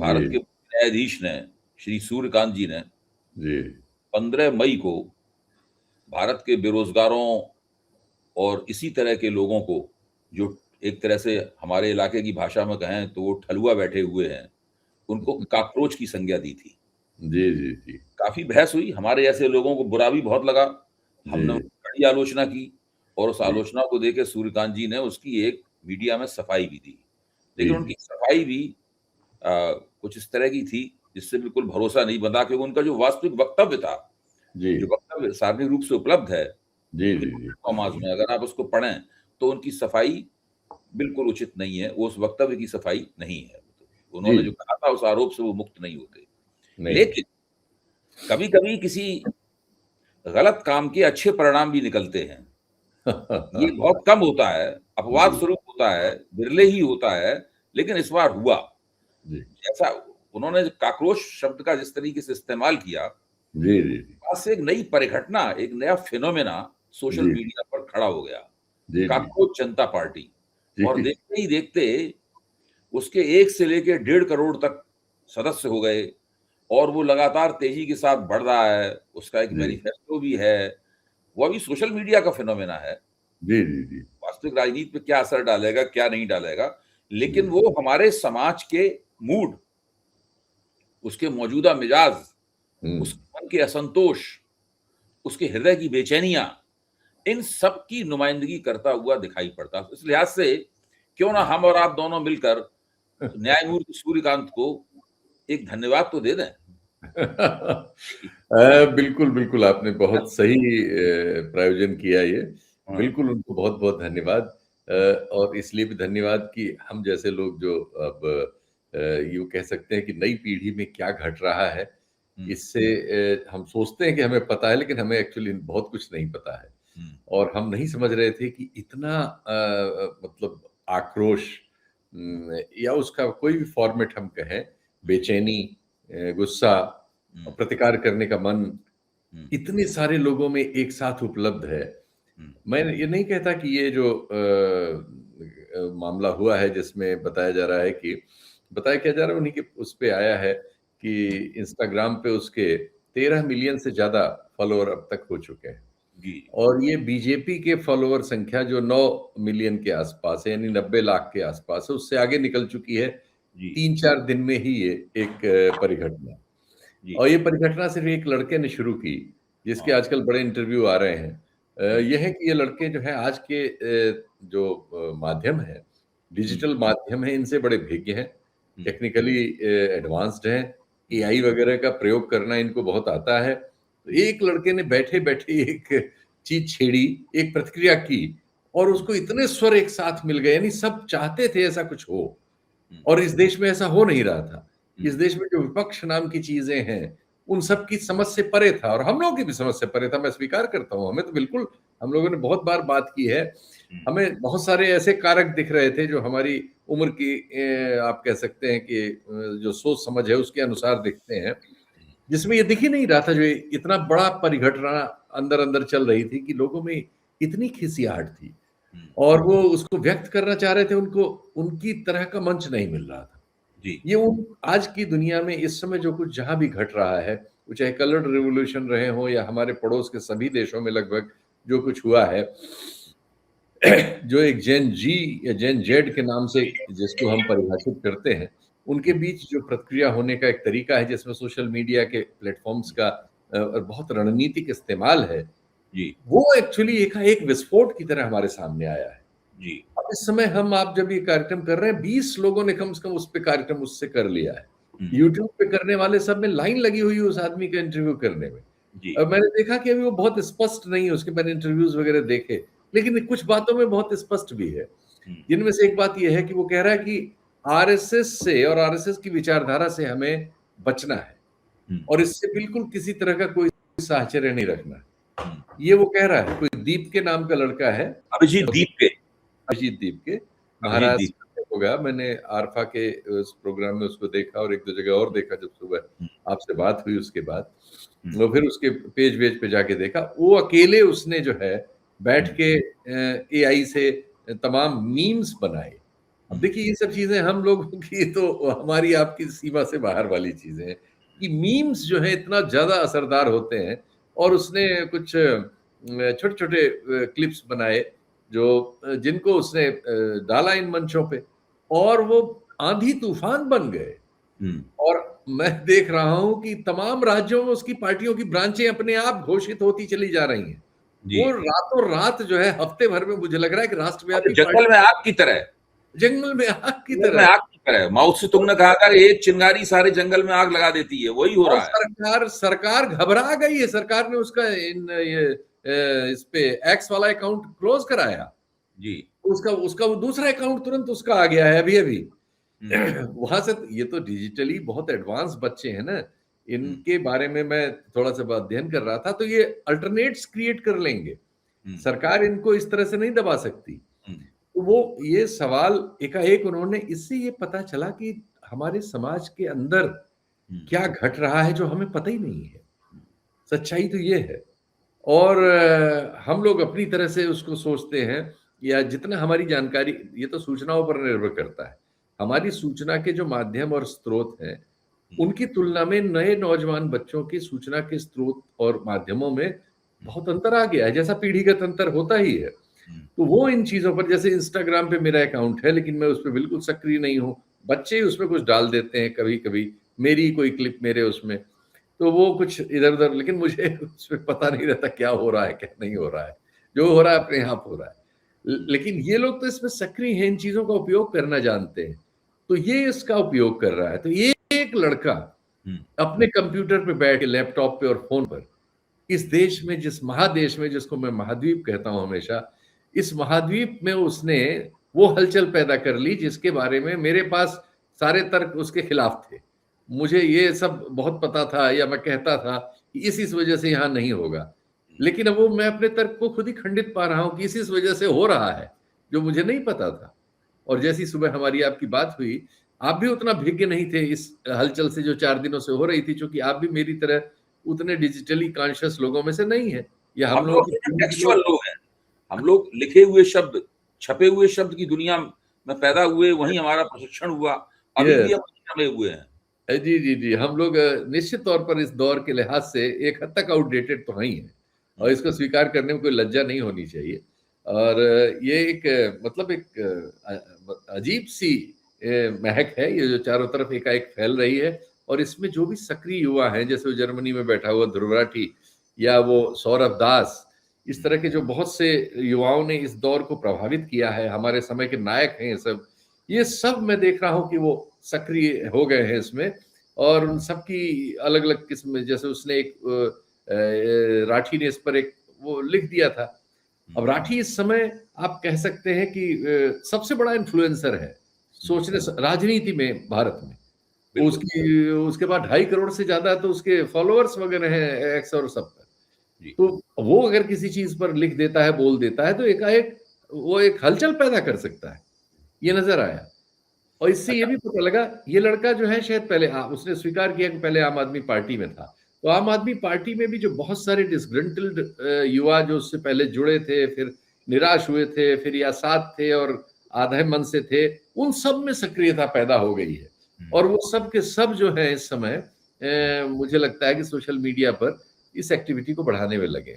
भारत जी के न्यायाधीश ने, श्री सूर्यकांत जी ने जी 15 मई को भारत के बेरोजगारों और इसी तरह के लोगों को, जो एक तरह से हमारे इलाके की भाषा में कहें तो वो ठलुआ बैठे हुए हैं, उनको कॉकरोच की संज्ञा दी थी। जी जी जी काफी बहस हुई, हमारे ऐसे लोगों को बुरा भी बहुत लगा, हमने जी उसकी कड़ी आलोचना की और उस जी आलोचना को देके सूर्यकांत जी ने उसकी एक मीडिया में सफाई भी दी। जी लेकिन उनकी सफाई भी कुछ इस तरह की थी जिससे बिल्कुल भरोसा नहीं बंधा, क्योंकि उनका जो वास्तविक वक्तव्य था, जी जो वक्तव्य सार्वजनिक रूप से उपलब्ध है जी जी इन्वर्टेड जी कॉमास में, अगर आप उसको पढ़ें तो उनकी सफाई बिल्कुल उचित नहीं है, वो उस वक्तव्य की सफाई नहीं है। जी उन्होंने जो कहा था उस आरोप से वो मुक्त नहीं होते। नहीं। लेकिन कभी-कभी किसी गलत काम के अच्छे परिणाम भी निकलते हैं। ये बहुत कम होता है, अपवाद जी स्वरूप होता है, विरले ही होता है, लेकिन इस बार हुआ। जी जैसा उन्होंने कॉकरोच शब्द का जिस तरीके से इस्तेमाल किया, जी जी आज से एक नई परिघटना, एक नया फिनोमेना सोशल जी मीडिया पर खड़ा हो गया, जी जी कॉकरोच जनता पार्टी। और जी देखते ही देखते उसके 1 से लेके 1.5 करोड़ तक सदस्य हो गए और वो लगातार तेजी के साथ बढ़ रहा है। उसका एक जी मैनिफेस्टो भी है। वो अभी सोशल मीडिया का फिनोमेना है। जी जी जी वास्तविक राजनीति पे क्या असर डालेगा, क्या नहीं डालेगा, लेकिन जी वो हमारे समाज के मूड, उसके मौजूदा मिजाज, हम्म उसके मन के असंतोष, उसके हृदय की बेचैनियाँ, इन सब की नुमाइंदगी करता हुआ दिखाई पड़ता है। इस लिहाज से क्यों ना हम और आप दोनों मिलकर न्यायमूर्ति सूर्यकांत को एक धन्यवाद तो दे दें। बिल्कुल बिल्कुल आपने बहुत सही प्रायोजन किया ये। हाँ, बिल्कुल उनको बहुत बहुत धन्यवाद। हाँ, और इसलिए भी धन्यवाद कि हम जैसे लोग जो अब यूँ कह सकते हैं कि नई पीढ़ी में क्या घट रहा है, हुँ, इससे हम सोचते हैं कि हमें पता है, लेकिन हमें एक्चुअली बहुत कुछ नहीं पता है। हुँ, और हम नहीं समझ रहे थे कि इतना मतलब आक्रोश, या उसका कोई भी फॉर्मेट हम कहें, बेचैनी, गुस्सा, हुँ, प्रतिकार करने का मन, हुँ, इतने सारे लोगों में एक साथ उपलब्ध है। हुँ, मैं ये नहीं कहता कि ये जो मामला हुआ है जिसमें बताया जा रहा है कि बताया क्या जा रहा है, उन्हीं के उस पे आया है कि इंस्टाग्राम पे उसके 13 मिलियन से ज़्यादा फॉलोअर अब तक हो चुके हैं। जी, और ये बीजेपी के फॉलोअर संख्या जो 9 मिलियन के आसपास है, यानी 90 लाख के आसपास है, उससे आगे निकल चुकी है जी, 3-4 दिन में ही ये एक परिघटना। जी, और ये परिघटना सिर्फ एक लड़के ने शुरू की, जिसके हाँ, आजकल बड़े इंटरव्यू आ रहे हैं। हुँ, ये है कि ये लड़के जो हैं आज के जो माध्यम है, हुँ, डिजिटल माध्यम है, इनसे बड़े भिज्ञ हैं, हुँ, टेक्निकली एडवांस्ड हैं, हुँ, एआई वगैरह का प्रयोग करना इनको बहुत आता है। तो हुँ, एक लड़के ने बैठे-बैठे एक चीज़ छेड़ी, एक प्रतिक्रिया की और हुँ, उसको इतने स्वर एक साथ मिल गए, यानी सब चाहते थे ऐसा कुछ हो। हुँ, और इस देश में ऐसा हो नहीं रहा था। हुँ, इस देश में जो विपक्ष नाम की चीज़ें हैं, उन सब की समझ से परे था और हम लोगों की भी समझ से परे था, मैं स्वीकार करता हूँ। हमें तो बिल्कुल हम लोगों ने बहुत बार बात की है। हुँ, हमें बहुत सारे ऐसे कारक दिख रहे थे जो हमारी उम्र की आप कह सकते हैं कि जो सोच-समझ है उसके अनुसार दिखते हैं, जिसमें ये दिख ही नहीं रहा था जो इतना बड़ा परिघटना अंदर-अंदर चल रही थी कि लोगों में इतनी खिसियाहट थी हुँ, और वो उसको व्यक्त करना चाह रहे थे, उनको उनकी तरह का मंच नहीं मिल रहा था। जी, ये उन आज की दुनिया में इस समय जो कुछ जहाँ भी घट रहा है, वो चाहे कलर्ड रिवॉल्यूशन रहे हों या हमारे पड़ोस के सभी देशों में लगभग जो कुछ हुआ है, जो एक जेन जी या जेन ज़ेड के नाम से जिसको हम परिभाषित करते हैं, उनके हुँ, बीच जो प्रतिक्रिया होने का एक तरीका है जिसमें सोशल मीडिया के प्लेटफ़ॉर्म्स का बहुत रणनीतिक इस्तेमाल है, जी, वो एक्चुअली एकाएक विस्फोट की तरह हमारे सामने आया है। जी, अब इस समय आप जब ये कार्यक्रम कर रहे हैं, 20 लोगों ने कम से कम उस पे कार्यक्रम उससे कर लिया है। हुँ, यूट्यूब पे करने वाले सब में लाइन लगी हुई है उस आदमी का इंटरव्यू करने में। जी, मैंने देखा कि अभी वो बहुत स्पष्ट नहीं है, उसके मैंने इंटरव्यूज़ वगैरह देखे, लेकिन कुछ बातों में बहुत स्पष्ट भी है। हुँ, जिनमें से एक बात ये है कि वो कह रहा है कि आरएसएस से और आरएसएस की विचारधारा से हमें बचना है हुँ, और इससे बिल्कुल किसी तरह का कोई साहचर्य नहीं रखना है। हुँ। ये वो कह रहा है, कोई दीप के नाम का लड़का है। अभिजीत दीप के, अभिजीत दीप के, अभिजीत दीप। महाराष्ट्र से होगा। मैंने आरफा के उस प्रोग्राम में उसको देखा और 1-2 जगह और देखा जब हुँ, सुबह आपसे बात हुई उसके बाद। हुँ, और फिर उसके पेज-वेज पे जाके देखा, वो अकेले उसने जो है बैठ हुँ, के एआई से तमाम मीम्स बनाए। अब देखिए ये सब चीजें हम लोगों की तो हमारी आपकी सीमा से बाहर वाली चीजें हैं कि मीम्स जो है इतना ज्यादा असरदार होते हैं और उसने कुछ छोटे छोटे क्लिप्स बनाए जो जिनको उसने डाला इन मंचों पे और वो आंधी तूफान बन गए। और मैं देख रहा हूं कि तमाम राज्यों में उसकी पार्टियों की ब्रांचें अपने आप घोषित होती चली जा रही हैं। जी। वो रातों रात जो है हफ्ते भर में मुझे लग रहा है कि और राष्ट्रव्यापी जंगल में आग की तरह, जंगल में आग की जंगल में तरह। आग की तरह। माओ से तुंग ने कहा था कि एक चिंगारी सारे जंगल में आग लगा देती है, वही हो और रहा है। सरकार घबरा गई है। सरकार ने उसका इस पे एक्स वाला अकाउंट क्लोज कराया। जी। उसका उसका वो दूसरा अकाउंट तुरंत उसका आ गया है अभी अभी। हम्म, वहां से ये तो डिजिटली बहुत एडवांस बच्चे हैं ना, हम्म, इनके बारे में मैं थोड़ा सा अध्ययन कर रहा था तो ये अल्टरनेट्स क्रिएट कर लेंगे। हम्म, सरकार इनको इस तरह से नहीं दबा सकती। हम्म, तो वो ये सवाल एकाएक उन्होंने, इससे ये पता चला कि हमारे समाज के अंदर हम्म, क्या घट रहा है जो हमें पता ही नहीं है। सच्चाई तो ये है। और हम लोग अपनी तरह से उसको सोचते हैं या जितना हमारी जानकारी, ये तो सूचनाओं पर निर्भर करता है। हमारी सूचना के जो माध्यम और स्रोत हैं, हम्म, उनकी तुलना में नए नौजवान बच्चों की सूचना के स्रोत और माध्यमों में बहुत अंतर आ गया है, जैसा पीढ़ीगत अंतर होता ही है। हम्म, तो वो इन चीज़ों पर, जैसे इंस्टाग्राम पे मेरा अकाउंट है, लेकिन मैं उसपे बिल्कुल सक्रिय नहीं हूँ। बच्चे ही उसमें कुछ डाल देते हैं कभी-कभी, मेरी कोई क्लिप मेरे उसमें, तो वो कुछ इधर-उधर, लेकिन मुझे उसमें पता नहीं रहता क्या हो रहा है, क्या नहीं हो रहा है। जो हो रहा है अपने आप हो रहा है। लेकिन ये लोग तो इसमें सक्रिय हैं, इन चीज़ों का उपयोग करना जानते हैं। तो ये इसका उपयोग कर रहा है। तो ये एक लड़का हम्म, अपने कंप्यूटर पे बैठ के, लैपटॉप पे और फ़ोन पर, इस देश में, जिस महादेश में, जिसको मैं महाद्वीप कहता हूँ हमेशा, इस महाद्वीप में उसने वो हलचल पैदा कर ली जिसके बारे में मेरे पास सारे तर्क उसके खिलाफ थे। मुझे ये सब बहुत पता था या मैं कहता था कि इस वजह से यहाँ नहीं होगा। लेकिन अब वो मैं अपने तर्क को खुद ही खंडित पा रहा हूँ कि इस वजह से हो रहा है, जो मुझे नहीं पता था। और जैसी सुबह हमारी आपकी बात हुई, आप भी उतना भिज्ञ नहीं थे इस हलचल से जो 4 दिनों से हो रही थी, चूँकि आप भी मेरी तरह उतने डिजिटली कॉन्शियस लोगों में से नहीं हैं, या हम हम लोगों लोग की पीढ़ी के टेक्सचुअल लोग। लोग हैं। हम लोग लिखे हुए शब्द, छपे हुए शब्द की दुनिया में पैदा हुए, वहीं हमारा प्रशिक्षण हुआ। अभी भी यस। हम जमे हुए हैं। जी, जी, जी। हम लोग निश्चित तौर पर इस दौर के लिहाज से एक हद तक आउटडेटेड तो हैं ही हैं, और हम्म, इसको स्वीकार करने में कोई लज्जा नहीं होनी चाहिए। और ये एक मतलब एक अजीब-सी महक है, ये जो चारों तरफ एकाएक फैल रही है। और इसमें जो भी सक्रिय युवा हैं, जैसे वो जर्मनी में बैठा हुआ ध्रुव राठी या वो सौरभ दास, इस तरह के जो बहुत से युवाओं ने इस दौर को प्रभावित किया है, हमारे समय के नायक हैं ये सब। ये सब मैं देख रहा हूँ कि वो सक्रिय हो गए हैं इसमें। और उन सब की अलग-अलग किस्म, जैसे उसने एक राठी ने इस पर एक वो लिख दिया था। अब राठी इस समय आप कह सकते हैं कि सबसे बड़ा इन्फ्लुएंसर है, सोचने स राजनीति में भारत में। बिल्कुल। उसकी उसके बाद 2.5 करोड़ से ज़्यादा तो उसके फॉलोअर्स वगैरह हैं एक्स और सब पर। जी। तो वो अगर किसी चीज़ पर लिख देता है, बोल देता है, तो एकाएक वो एक हलचल पैदा कर सकता है। ये नज़र आया। और इससे ये अच्छा। भी पता लगा, ये लड़का जो है शायद पहले उसने स्वीकार किया कि पहले आम आदमी पार्टी में था। तो आम आदमी पार्टी में भी जो बहुत सारे डिसग्रंटल्ड युवा जो उससे पहले जुड़े थे, फिर निराश हुए थे, फिर या साथ थे और आधे मन से थे, उन सब में सक्रियता पैदा हो गई है। हम्म, और वो सब के सब जो है इस समय मुझे लगता है कि सोशल मीडिया पर इस एक्टिविटी को बढ़ाने में लगे।